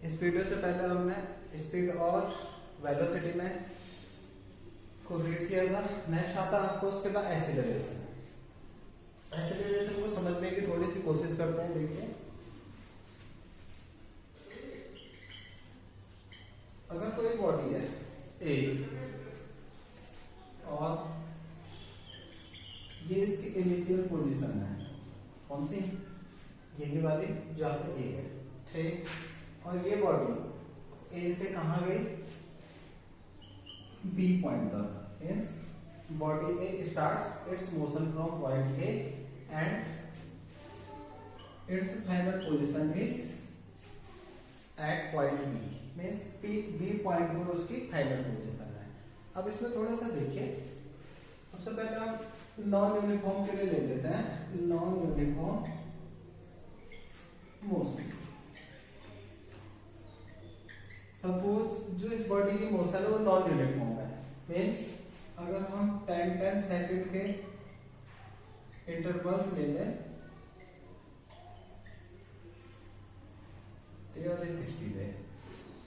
Speed से पहले हमने स्पीड और वेलोसिटी में को रीड किया था। नेक्स्ट आता है आपको उसके बाद एक्सीलरेशन। एक्सीलरेशन को समझने की थोड़ी सी कोशिश करते हैं। देखिए, अगर कोई बॉडी है ए और ये इसकी इनिशियल पोजीशन है, कौन सी, यही वाली जहाँ पे ए है, ठीक। और ये बॉडी ए से कहाँ गई, बी पॉइंट तक। Means body A starts its motion from point A and its final position is at point B. Means B point पे उसकी फाइनल पोजीशन है। अब इसमें थोड़ा सा देखिए, सबसे पहले हम नॉन यूनिफॉर्म के लिए ले लेते हैं, नॉन यूनिफॉर्म मोशन। सपोज जो इस बॉडी की मोशन है वो नॉन यूनिफॉर्म है। मीन्स अगर हम 10 सेकंड के इंटरवल्स ले लें, 60 पे,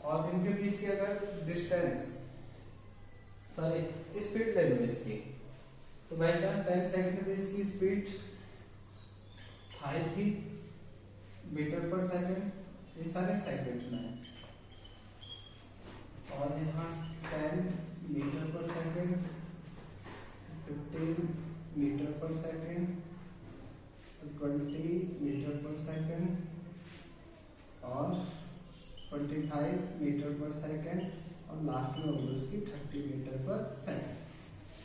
और इनके बीच की अगर डिस्टेंस स्पीड ले लो इसकी, तो भाई साहब 10 सेकंड में इसकी स्पीड 5 थी मीटर पर सेकंड, ये सारे सेकंड्स में, और यहाँ 10 मीटर पर सेकंड, 15 मीटर पर सेकंड, 20 मीटर पर सेकंड और 25 मीटर पर सेकंड, और लास्ट में होगी उसकी 30 मीटर पर सेकंड।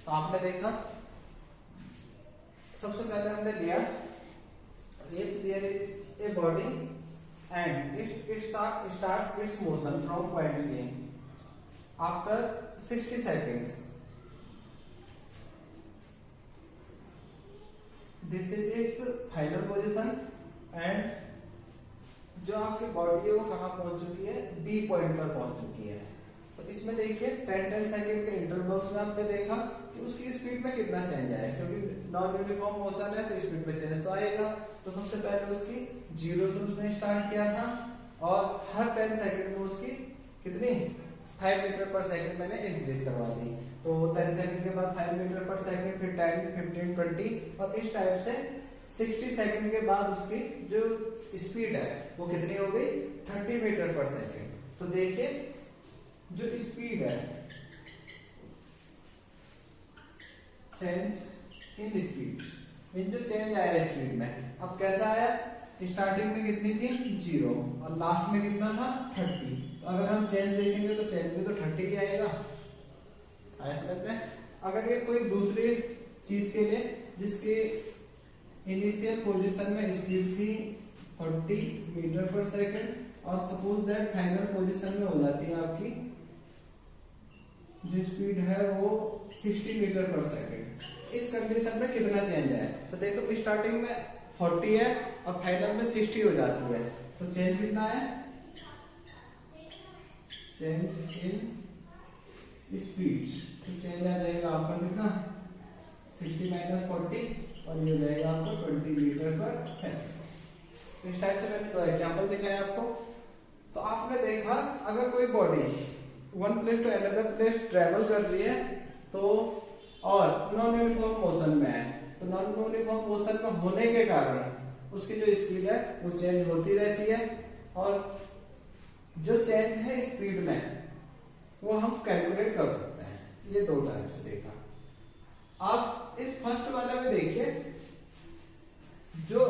तो आपने देखा, सबसे पहले हमने लिया if there is a body and it starts its motion from point A after 60 seconds, this is its final position and जो आपकी बॉडी है वो कहाँ पहुंच चुकी है, बी पॉइंट पर पहुंच चुकी है। तो इसमें देखिए 10 सेकंड के इंटरवल्स में आपने देखा कि उसकी स्पीड में कितना चेंज आया, क्योंकि नॉन यूनिफॉर्म मोशन है तो स्पीड में चेंज तो आएगा। तो सबसे पहले उसकी 0 से उसने स्टार्ट किया था और हर 10 सेकंड में उसकी कितनी 5 मीटर पर सेकंड मैंने इंक्रीज करवा दी। तो 10 सेकंड के बाद 5 मीटर पर सेकंड, फिर 10, 15, 20 और इस टाइप से 60 सेकंड के बाद उसकी जो स्पीड है वो कितनी हो गई, 30 मीटर पर सेकंड। तो देखिए जो स्पीड है, चेंज इन स्पीड, मीन जो चेंज आया स्पीड में, अब कैसा आया, स्टार्टिंग में कितनी थी 0 और लास्ट में कितना था 30। तो अगर हम चेंज देखेंगे तो चेंज में तो 30 ही आएगा, आया समझ में। अगर ये कोई दूसरी चीज के लिए जिसकी इनिशियल पोजीशन में स्पीड थी 40 मीटर पर सेकंड और सपोज दैट फाइनल पोजीशन में हो जाती है आपकी जो स्पीड है वो 60 मीटर पर सेकंड, इस कंडीशन में कितना चेंज है। तो देखो स्टार्टिंग में 40 है और फाइनल में 60 हो जाती है, तो चेंज कितना है, चेंज इन स्पीड, तो चेंज आ जाएगा आपका कितना 60 माइनस 40 और ये हो जाएगा आपको 20 मीटर पर सेकंड। तो इस टाइप से मैंने दो एग्जांपल दिखाया आपको। तो आपने देखा अगर कोई body one place to another place travel कर रही है तो और नॉन यूनिफॉर्म मोशन में है, तो नॉन यूनिफॉर्म मोशन में होने के कारण उसकी जो स्पीड है वो चेंज होती रहती है, और जो चेंज है स्पीड में वो हम कैलकुलेट कर सकते हैं। ये दो टाइप से देखा। आप इस फर्स्ट वाला में देखिए जो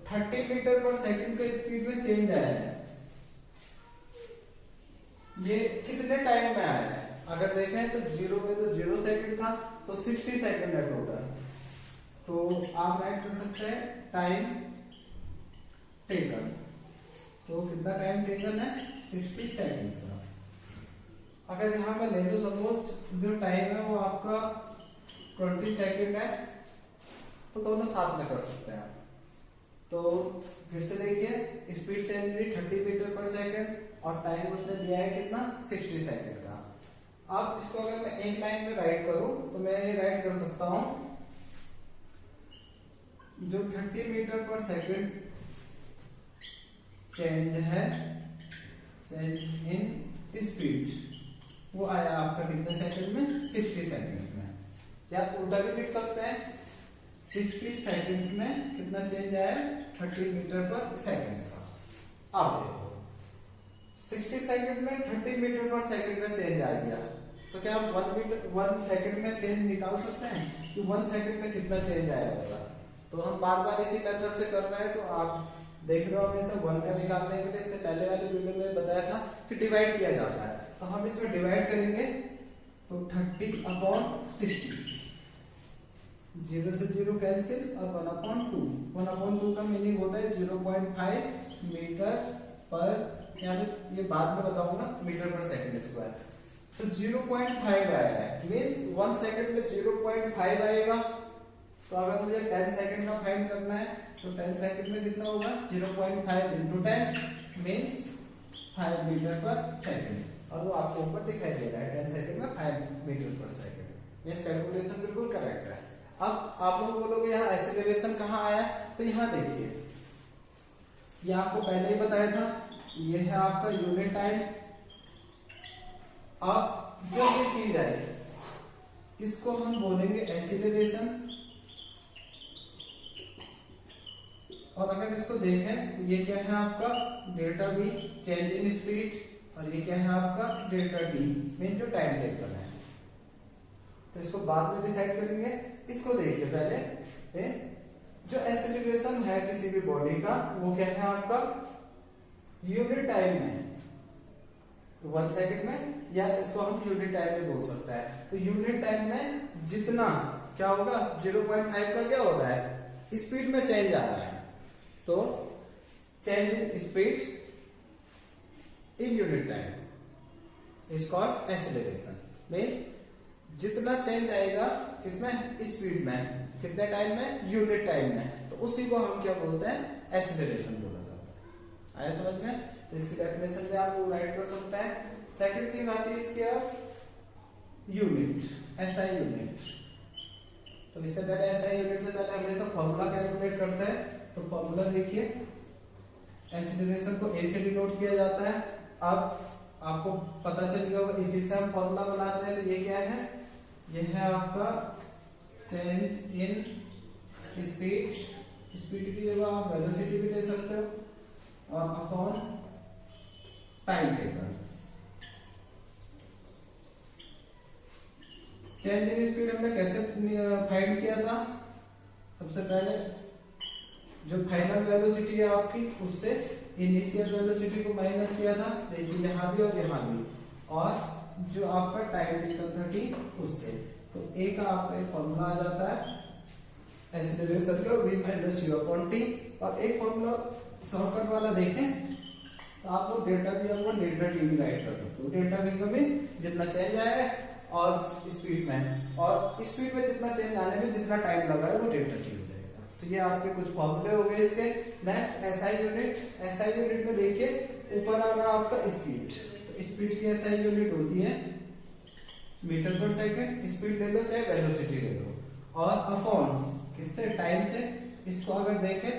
30 मीटर पर सेकंड के स्पीड में चेंज आया है, ये कितने टाइम में आया है। अगर देखें तो 0 में तो 0 सेकंड था, तो 60 सेकंड है टोटल। तो आप राइट कर सकते हैं टाइम टेकन, तो कितना टाइम टेकन है 60 सेकंड का। अगर यहां मैं ले लूं सपोज जो टाइम है वो आपका 20 सेकंड है, तो दोनों साथ में कर सकते हैं। तो फिर से देखिए स्पीड चेंज हुई 30 मीटर पर सेकंड और टाइम उसने दिया है कितना 60 सेकंड का। अब इसको अगर मैं एक लाइन में राइट करूं तो मैं ये राइट कर सकता हूं जो 30 मीटर पर सेकंड चेंज है चेंज इन स्पीड वो आया आपका कितने सेकंड में, 60 सेकंड में। या उल्टा भी लिख सकते हैं, 60 सेकंड्स में कितना चेंज आया, 30 मीटर पर सेकंड का। अब देखो 60 सेकंड में 30 मीटर पर सेकंड का चेंज आ गया, तो क्या हम 1 सेकंड में चेंज निकाल सकते हैं कि 1 सेकंड में कितना चेंज आया होगा। तो हम बार बार इसी मेथड से कर रहे हैं, तो आप देख रहे हो हमेशा 1 का निकालने के लिए इससे पहले वाले वीडियो में बताया था कि डिवाइड किया जाता है। तो हम इसमें डिवाइड करेंगे तो 30/60, 0 से 0 कैंसिल और 1/2। 1/2 का मीनिंग होता है 0.5 मीटर पर, यहाँ पे ये बाद में बताऊंगा, मीटर पर सेकंड स्क्वायर। तो 0.5 आया है, मीन्स 1 सेकंड में 0.5 आएगा। तो अगर मुझे 10 सेकंड का फाइंड करना है तो 10 सेकंड में कितना होगा, 0.5 into 10 मीन्स 5 मीटर पर सेकंड, और वो आपको ऊपर दिखाई दे रहा है 10 सेकंड में 5 मीटर पर सेकंड। ये कैलकुलेशन बिल्कुल करेक्ट है। अब आप लोग बोलोगे यहाँ एक्सेलरेशन कहाँ आया, तो यहाँ देखिए, ये आपको पहले ही बताया था, ये है आपका यूनिट टाइम। अब जो ये चीज आएगी इसको हम बोलेंगे एक्सीलरेशन। और अगर इसको देखें तो ये क्या है आपका delta v, change in speed, और ये क्या है आपका डेल्टा t, मीन जो टाइम टेकन है। तो इसको बाद में डिसाइड करेंगे। इसको देखिए पहले, जो एक्सीलरेशन है किसी भी बॉडी का वो क्या है आपका यूनिट टाइम में, 1 सेकंड में, या इसको हम यूनिट टाइम में बोल सकते हैं। तो यूनिट टाइम में जितना क्या होगा, 0.5 का क्या हो रहा है, स्पीड में चेंज आ रहा है। तो change in speed in unit time is called acceleration. Mean जितना चेंज आएगा किसमें, स्पीड में, कितने टाइम में, यूनिट टाइम में, तो उसी को हम क्या बोलते हैं, एक्सीलरेशन बोला जाता है। आया समझ में? तो इसकी डेफिनेशन में आप राइट कर सकते हैं। सेकंड थिंग आती है इसके यूनिट, एसआई यूनिट। तो इससे पहले एसआई यूनिट से पहले हमेशा फॉर्मूला कैलकुलेट करते हैं। तो फॉर्मूला देखिए, एक्सीलरेशन को ए से डिनोट किया जाता है। अब आपको पता चल गया होगा, इसी से हम फॉर्मूला बनाते हैं। तो ये क्या है, ये है आपका चेंज इन स्पीड, स्पीड की जगह आप वेलोसिटी भी दे सकते हो, और upon time taken. Change in speed हमने कैसे फाइंड किया था, सबसे पहले जो फाइनल वेलोसिटी है आपकी उससे इनिशियल वेलोसिटी को माइनस किया था, देखिए यहाँ भी और यहाँ भी, और जो आपका टाइम टेकन था कि उससे। तो ए का आपका एक फॉर्मूला आ जाता है एक्सीलरेशन का, v minus u upon t। और एक फॉर्मूला शॉर्टकट वाला देखें तो आप लोग delta v upon delta t भी राइट कर सकते हो। डेल्टा v का भी जितना चेंज आया है और स्पीड में, और स्पीड में जितना चेंज आने में जितना टाइम लगा है वो डेल्टा t हो जाएगा। तो ये आपके कुछ फॉर्मूले हो गए इसके। Next SI unit, SI unit में देखिए ऊपर आ रहा आपका स्पीड। तो स्पीड की एसआई यूनिट होती है मीटर पर सेकंड, स्पीड ले लो चाहे वेलोसिटी ले लो, और अपॉन किससे, टाइम से। इसको अगर देखें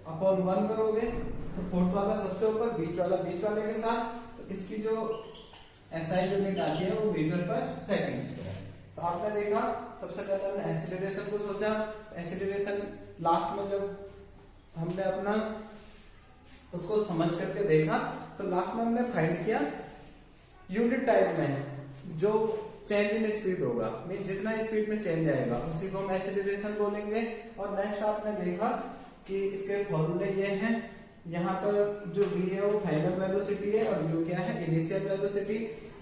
अपॉन 1 करोगे तो फोर्थ वाला सबसे ऊपर, बीच वाला बीच वाले के साथ, तो इसकी जो एसआई यूनिट आती है वो मीटर पर सेकंड स्क्वायर। तो आपने देखा सबसे पहले हमने एक्सीलरेशन को सोचा, एक्सीलरेशन लास्ट में जब हमने अपना उसको समझ करके देखा तो लास्ट में हमने फाइंड किया यूनिट टाइम में जो चेंज इन स्पीड होगा, मीन जितना स्पीड में चेंज आएगा उसी को हम एक्सीलरेशन बोलेंगे। और नेक्स्ट आपने देखा कि इसके फॉर्मूले ये हैं, यहाँ पर जो v है वो फाइनल वेलोसिटी है और u क्या है, इनिशियल वेलोसिटी।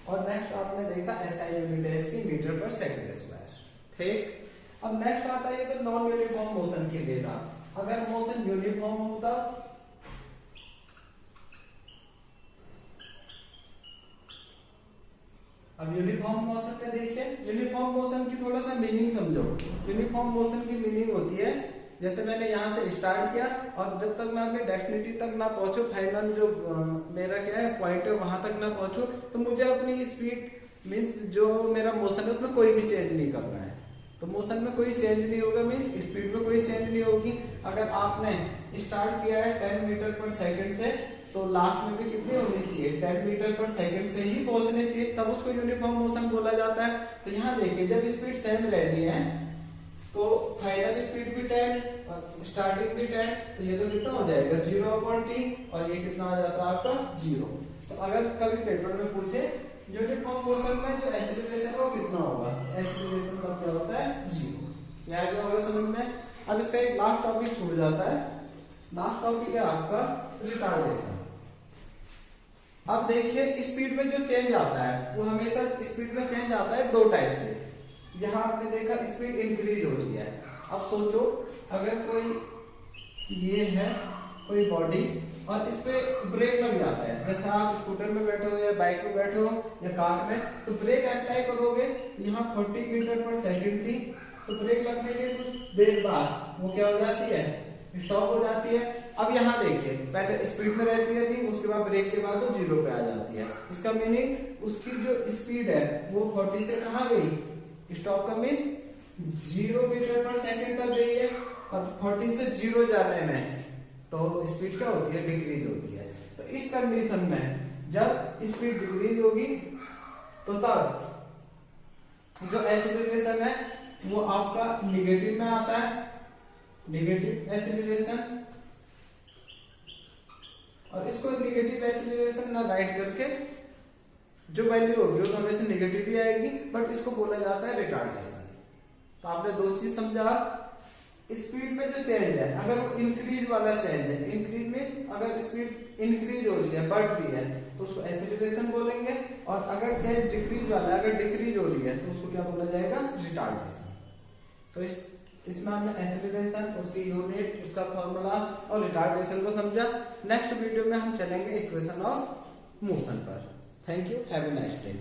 और नेक्स्ट आपने देखा एसआई यूनिट है इसकी मीटर पर सेकंड स्क्वायर। ठीक, अब नेक्स्ट आता है तो नॉन यूनिफॉर्म मोशन के लिए था। अगर मोशन यूनिफॉर्म होता, अब यूनिफॉर्म मोशन में देखिए, यूनिफॉर्म मोशन की थोड़ा सा मीनिंग समझो। यूनिफॉर्म मोशन की मीनिंग होती है जैसे मैंने यहाँ से स्टार्ट किया और जब तक मैं अपने डेस्टिनेशन तक ना पहुंचू, फाइनल जो मेरा क्या है पॉइंट है वहां तक ना पहुंचू, तो मुझे अपनी स्पीड मीन्स जो मेरा मोशन है उसमें कोई भी चेंज नहीं करना है। तो मोशन में कोई चेंज नहीं होगा, मीन्स स्पीड में कोई चेंज नहीं होगी। अगर आपने स्टार्ट किया है 10 मीटर पर सेकंड से तो लास्ट में भी कितनी होनी चाहिए 10 मीटर पर सेकंड से ही पहुंचनी चाहिए, तब उसको यूनिफॉर्म मोशन बोला जाता है। तो यहाँ देखिए जब स्पीड सेम रहनी है तो फाइनल स्पीड भी 10 और स्टार्टिंग भी 10, तो ये तो कितना हो जाएगा 0/t और ये कितना आ जाता है आपका 0। तो अगर कभी पेपर में पूछे यूनिफॉर्म मोशन में जो एक्सीलरेशन है वो कितना होगा, एक्सीलरेशन का क्या होता है 0। यहाँ क्या होगा समझ में। अब इसका एक लास्ट टॉपिक छूट जाता है, लास्ट टॉपिक है आपका रिटार्डेशन। अब देखिए स्पीड में जो चेंज आता है वो हमेशा स्पीड में चेंज आता है दो टाइप से। यहाँ आपने देखा स्पीड इंक्रीज हो रही है। अब सोचो अगर कोई ये है कोई बॉडी और इस पे ब्रेक लग जाता है, जैसे आप स्कूटर में बैठे हो या बाइक में बैठे हो या कार में, तो ब्रेक अप्लाई करोगे तो यहाँ 40 मीटर पर सेकंड थी, तो ब्रेक लगने के कुछ देर बाद वो क्या हो जाती है स्टॉप हो जाती है। अब यहाँ देखिए पहले स्पीड में रहती है थी, उसके बाद ब्रेक के बाद वो 0 पे आ जाती है। इसका मीनिंग उसकी जो स्पीड है वो 40 से कहाँ गई, स्टॉप का मीन्स 0 मीटर पर सेकंड तक गई है, और 40 से 0 जाने में तो स्पीड क्या होती है डिक्रीज होती है। तो इस कंडीशन में जब स्पीड डिक्रीज होगी तो तब जो एक्सीलरेशन है वो आपका निगेटिव में आता है, निगेटिव एक्सीलरेशन। और इसको निगेटिव एक्सीलरेशन ना राइट करके जो वैल्यू होगी वो हमेशा निगेटिव ही आएगी, बट इसको बोला जाता है रिटार्डेशन। तो आपने दो चीज समझा, स्पीड में जो चेंज है अगर वो इंक्रीज वाला चेंज है, इंक्रीज मीन्स अगर स्पीड इंक्रीज हो रही है बढ़ रही है तो उसको एक्सीलरेशन बोलेंगे, और अगर चेंज डिक्रीज वाला है अगर डिक्रीज हो रही है तो उसको क्या बोला जाएगा रिटार्डेशन। तो इसमें हमने एक्सीलरेशन, उसकी यूनिट, उसका फॉर्मूला और रिटार्डेशन को समझा। नेक्स्ट वीडियो में हम चलेंगे इक्वेशन ऑफ मोशन पर। Thank you, have a nice day.